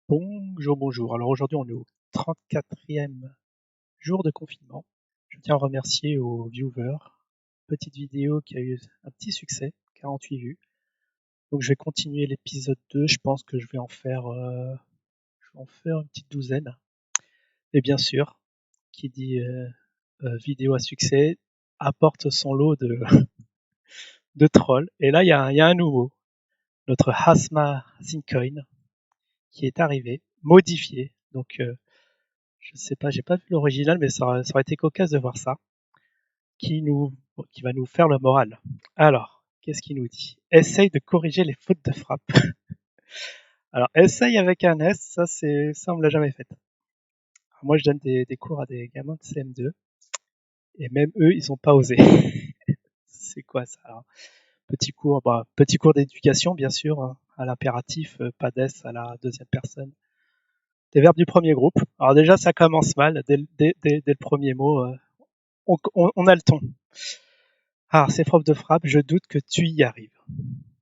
Bonjour, bonjour. Alors aujourd'hui, on est au 34e jour de confinement. Je tiens à remercier aux viewers. Petite vidéo qui a eu un petit succès, 48 vues. Donc je vais continuer l'épisode 2. Je pense que je vais en faire une petite douzaine. Et bien sûr, qui dit vidéo à succès apporte son lot de trolls. Et là, il y a un nouveau, notre Hasma Zincoin, qui est arrivé, modifié. Donc je sais pas, j'ai pas vu l'original, mais ça aurait été cocasse de voir ça, qui va nous faire le moral. Alors, qu'est-ce qu'il nous dit? Essaye de corriger les fautes de frappe. Alors, essaye avec un S, ça on me l'a jamais fait. Alors, moi, je donne des cours à des gamins de CM2, et même eux, ils ont pas osé. C'est quoi ça? Alors, petit cours d'éducation, bien sûr, hein, à l'impératif, pas d'S à la deuxième personne. Des verbes du premier groupe. Alors déjà, ça commence mal, dès le premier mot, on a le ton. Alors, ces frappes de frappe, je doute que tu y arrives.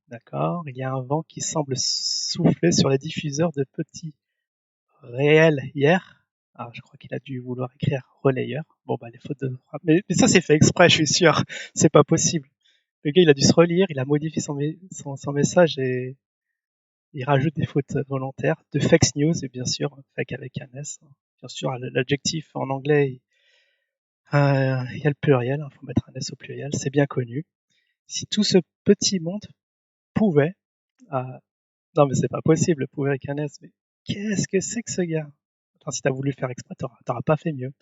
D'accord. Il y a un vent qui semble souffler sur les diffuseurs de petits réels hier. Alors, je crois qu'il a dû vouloir écrire relayeur. Bon, bah, les fautes de frappe. Mais ça, c'est fait exprès, je suis sûr. C'est pas possible. Le gars, il a dû se relire, il a modifié son message et il rajoute des fautes volontaires. De fake news, et bien sûr, fake avec un S. Bien sûr, l'adjectif en anglais, il y a le pluriel. Il faut mettre un S au pluriel. C'est bien connu. Si tout ce petit monde pouvait, ah, non mais c'est pas possible, pouvait avec un S, mais qu'est-ce que c'est que ce gars? Attends, si t'as voulu faire exprès, t'auras pas fait mieux.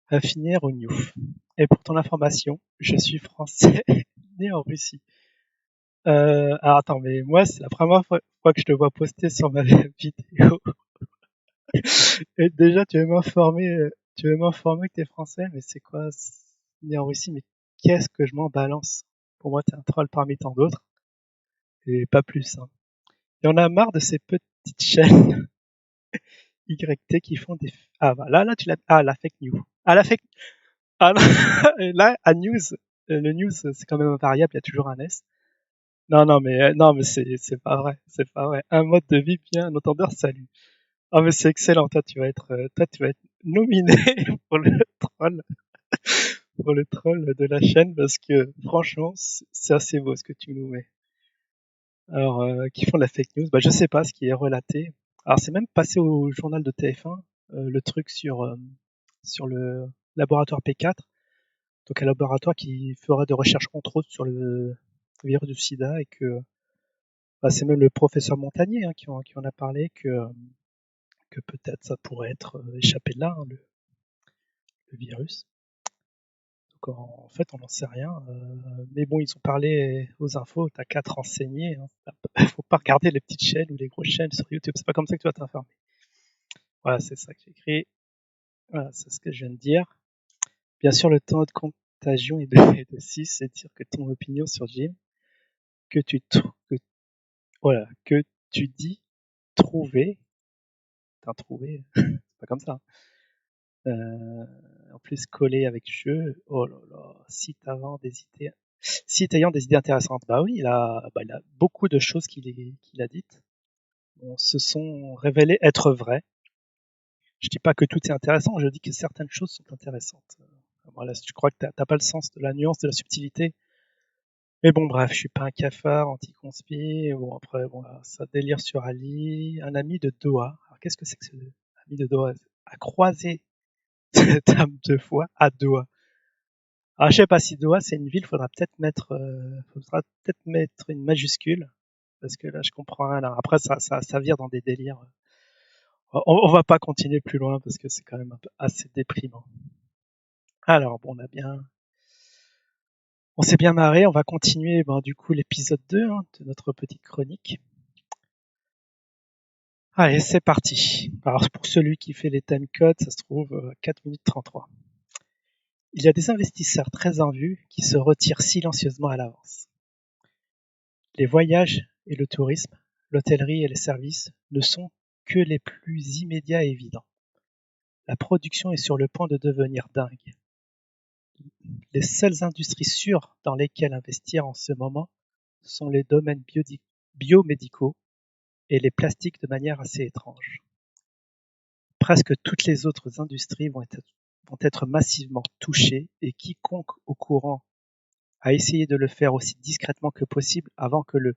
À finir au Newf. Et pour ton information, je suis français, né en Russie. Alors attends, mais moi c'est la première fois que je te vois poster sur ma vidéo. Et déjà tu veux m'informer que t'es français, mais c'est quoi, né en Russie, mais qu'est-ce que je m'en balance? Pour moi t'es un troll parmi tant d'autres, et pas plus, hein. Il y en a marre de ces petites chaînes YT qui font des. Ah, bah, là, tu l'as. Ah, la fake news. Ah, la fake. Ah, là, là, à news. Le news, c'est quand même un variable, il y a toujours un S. Non, mais c'est pas vrai. C'est pas vrai. Un mode de vie bien, un entendeur, salut. Ah, mais c'est excellent. Toi, tu vas être nominé pour troll, pour le troll de la chaîne parce que, franchement, c'est assez beau ce que tu nous mets. Alors, qui font de la fake news, bah, je sais pas ce qui est relaté. Alors, c'est même passé au journal de TF1, le truc sur le laboratoire P4, donc un laboratoire qui ferait de recherches entre autres sur le virus du sida et que bah, c'est même le professeur Montagnier hein, qui en a parlé que peut-être ça pourrait être échappé de là, hein, le virus. Donc en fait, on n'en sait rien. Mais bon, ils ont parlé aux infos, t'as qu'à te renseigner. Hein. Faut pas regarder les petites chaînes ou les grosses chaînes sur YouTube, c'est pas comme ça que tu vas t'informer. Voilà, c'est ça que j'ai écrit. Voilà, c'est ce que je viens de dire. Bien sûr, le temps de contagion est de 6, c'est dire que ton opinion sur Jim, que tu, que, voilà, que tu dis trouver, t'as trouvé, c'est pas comme ça. En plus, collé avec jeu, oh là là, si t'ayant des idées intéressantes, bah oui, il a beaucoup de choses qu'il a dites, se sont révélées être vraies. Je dis pas que tout est intéressant, je dis que certaines choses sont intéressantes. Voilà, si tu crois que t'as pas le sens de la nuance, de la subtilité, mais bon, bref, je suis pas un cafard anti-conspi. Bon, après, bon, là, ça délire sur Ali, un ami de Doha. Alors, qu'est-ce que c'est que ce ami de Doha? A croisé cette âme deux fois à Doha. Alors, je sais pas si Doha, c'est une ville, faudra peut-être mettre une majuscule. Parce que là, je comprends rien, là. Après, ça vire dans des délires. On va pas continuer plus loin parce que c'est quand même un peu assez déprimant. Alors, bon, on s'est bien marré. On va continuer, du coup, l'épisode 2 hein, de notre petite chronique. Allez, c'est parti. Alors, pour celui qui fait les timecodes, ça se trouve 4 minutes 33. Il y a des investisseurs très en vue qui se retirent silencieusement à l'avance. Les voyages et le tourisme, l'hôtellerie et les services ne sont que les plus immédiats et évidents. La production est sur le point de devenir dingue. Les seules industries sûres dans lesquelles investir en ce moment sont les domaines biomédicaux et les plastiques de manière assez étrange. presque toutes les autres industries vont être massivement touchées et quiconque au courant a essayé de le faire aussi discrètement que possible avant que le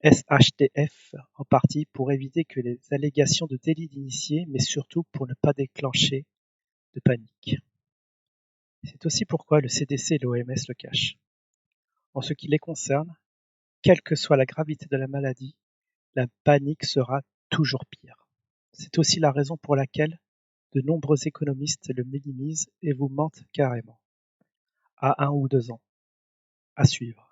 SHTF en partie pour éviter que les allégations de délit d'initié, mais surtout pour ne pas déclencher de panique. C'est aussi pourquoi le CDC et l'OMS le cachent. En ce qui les concerne, quelle que soit la gravité de la maladie, la panique sera toujours pire. C'est aussi la raison pour laquelle de nombreux économistes le minimisent et vous mentent carrément. À 1 ou 2 ans. À suivre.